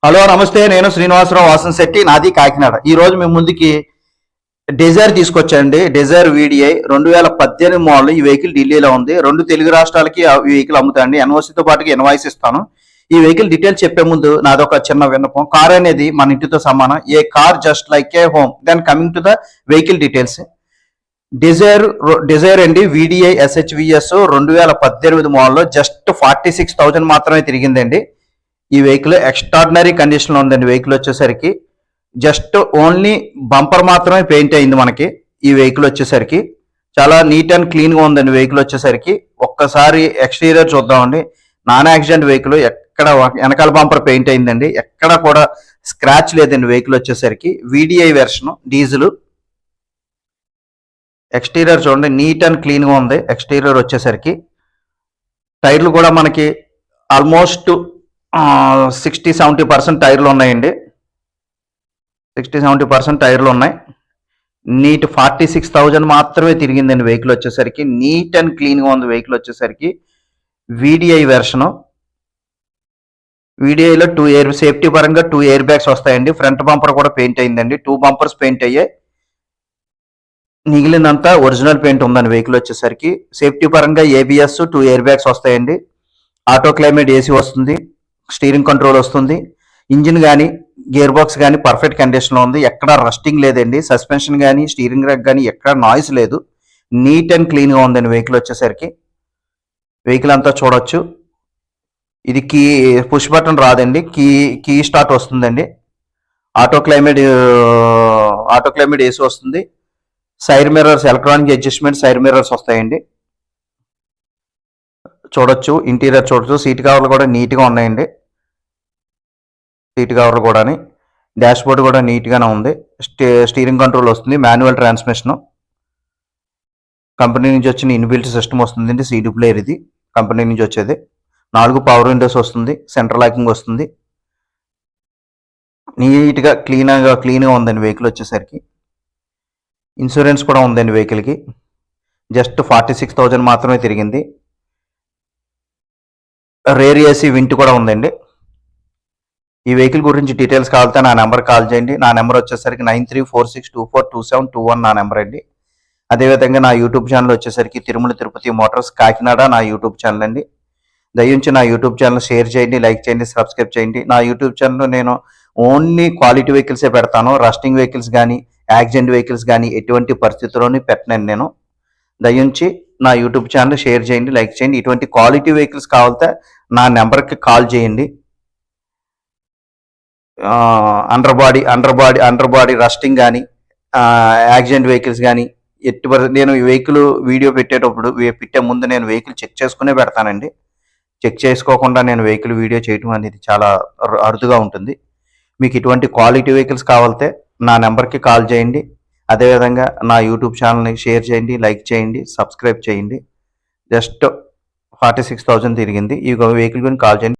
Hello నమస్తే, నేను శ్రీనివాసరావు వాసంశెట్టి, నాది కాకినాడ. ఈ రోజు మేము ముందుకి డిజైర్ తీసుకొచ్చాండి. డిజైర్ వీడిఐ 2018 మోడల్. ఈ వెహికల్ ఢిల్లీలో ఉంది. రెండు తెలుగు రాష్ట్రాలకి ఈ వెహికల్ అమ్ముతాండి. ఎన్ఓసితో పాటుగా ఇన్వాయిస్ ఇస్తాను. ఈ వెహికల్ డీటెయిల్స్ చెప్పే ముందు నాదొక చిన్న విన్నపం. కార్ అనేది మన ఇంటితో సమానం. A car just like a home. Then coming to the vehicle details. Dzire అండి, వీడిఐ SHVS 2018 మోడల్. జస్ట్ 46,000 మాత్రమే తిరిగిందండి. ఈ వెహికల్ ఎక్స్ట్రాడినరీ కండిషన్ లో ఉందండి. వెహికల్ వచ్చేసరికి జస్ట్ ఓన్లీ బంపర్ మాత్రమే పెయింట్ అయింది మనకి. ఈ వెహికల్ వచ్చేసరికి చాలా నీట్ అండ్ క్లీన్ గా ఉందండి. వెహికల్ వచ్చేసరికి ఒక్కసారి ఎక్స్టీరియర్ చూద్దామండి. Non accident vehicle. ఎక్కడ వెనకాల బంపర్ పెయింట్ అయిందండి, ఎక్కడ కూడా స్క్రాచ్ లేదండి. వెహికల్ వచ్చేసరికి వీడిఐ వెర్షన్ డీజిల్. ఎక్స్టీరియర్ చూడండి, నీట్ అండ్ క్లీన్ గా ఉంది. ఎక్స్టీరియర్ వచ్చేసరికి టైర్లు కూడా మనకి ఆల్మోస్ట్ 60-70% టైర్లు ఉన్నాయండి. 60-70% టైర్లు ఉన్నాయి. నీట్ 46,000 మాత్రమే తిరిగిందండి. వెహికల్ వచ్చేసరికి నీట్ అండ్ క్లీన్గా ఉంది. వెహికల్ వచ్చేసరికి వీడిఐ వెర్షను. వీడిఐలో సేఫ్టీ పరంగా 2 ఎయిర్ బ్యాగ్స్ వస్తాయండి. ఫ్రంట్ బంపర్ కూడా పెయింట్ అయిందండి. 2 బంపర్స్ పెయింట్ అయ్యాయి. మిగిలినంతా ఒరిజినల్ పెయింట్ ఉందండి. వెహికల్ వచ్చేసరికి సేఫ్టీ పరంగా ABS 2 ఎయిర్ బ్యాగ్స్ వస్తాయండి. ఆటో క్లైమేట్ AC వస్తుంది. స్టీరింగ్ కంట్రోల్ వస్తుంది. ఇంజిన్ కానీ గేర్ బాక్స్ కానీ పర్ఫెక్ట్ కండిషన్లో ఉంది. ఎక్కడ రస్టింగ్ లేదండి. సస్పెన్షన్ కానీ స్టీరింగ్ ర్యాక్ కానీ ఎక్కడ నాయిస్ లేదు. నీట్ అండ్ క్లీన్గా ఉందండి. వెహికల్ వచ్చేసరికి వెహికల్ అంతా చూడొచ్చు. ఇది పుష్ బటన్ రాదండి. కీ స్టార్ట్ వస్తుందండి. ఆటో క్లైమేట్ AC వస్తుంది. Side mirrors, electronic adjustment side mirrors వస్తాయండి. చూడొచ్చు, ఇంటీరియర్ చూడొచ్చు. సీట్ కవర్లు కూడా నీట్గా ఉన్నాయండి. సీట్ కవర్లు కూడా, డాష్ బోర్డ్ కూడా నీట్గానే ఉంది. స్టీరింగ్ కంట్రోల్ వస్తుంది. Manual transmission. కంపెనీ నుంచి వచ్చిన ఇన్బిల్ట్ సిస్టమ్ వస్తుందండి. CD ప్లేయర్ ఇది కంపెనీ నుంచి వచ్చేది. 4 పవర్ విండోస్ వస్తుంది. సెంట్రల్ లాకింగ్ వస్తుంది. నీట్గా క్లీన్గా ఉందండి వెహికల్ వచ్చేసరికి. ఇన్సూరెన్స్ కూడా ఉందండి వెహికల్కి. జస్ట్ 46,000 మాత్రమే తిరిగింది. రేర్ AC వింట్ కూడా ఉందండి. ఈ వెహికల్ గురించి డీటెయిల్స్ కావాలంటే నా నెంబర్ కాల్ చేయండి. నా నెంబర్ వచ్చేసరికి 9346242721 నా నెంబర్ అండి. అదేవిధంగా నా యూట్యూబ్ ఛానల్ వచ్చేసరికి తిరుమల తిరుపతి మోటార్స్ కాకినాడ నా యూట్యూబ్ ఛానల్ అండి. దయించి నా యూట్యూబ్ ఛానల్ షేర్ చేయండి, లైక్ చేయండి, సబ్స్క్రైబ్ చేయండి. నా యూట్యూబ్ ఛానల్లో నేను ఓన్లీ క్వాలిటీ వెహికల్సే పెడతాను. రస్టింగ్ వెహికల్స్ కానీ యాక్సిడెంట్ వెహికల్స్ కానీ ఎటువంటి పరిస్థితుల్లోని పెట్టను నేను. దయించి నా యూట్యూబ్ ఛానల్ షేర్ చేయండి, లైక్ చేయండి. ఇటువంటి క్వాలిటీ వెహికల్స్ కావాలంటే నా నెంబర్కి కాల్ చేయండి. అండర్ బాడీ రస్టింగ్ కానీ యాక్సిడెంట్ వెహికల్స్ కానీ నేను ఈ వెహికల్ వీడియో పెట్టే ముందు నేను వెహికల్ చెక్ చేసుకునే పెడతానండి. చెక్ చేసుకోకుండా నేను వెహికల్ వీడియో చేయడం అనేది చాలా అరుదుగా ఉంటుంది. మీకు ఇటువంటి క్వాలిటీ వెహికల్స్ కావాలంటే నా నెంబర్కి కాల్ చేయండి. అదేవిధంగా నా యూట్యూబ్ ఛానల్ని షేర్ చేయండి, లైక్ చేయండి, సబ్స్క్రైబ్ చేయండి. జస్ట్ 46,000 తిరిగింది. ఈ వెహికల్ గురించి కాల్ చేయండి.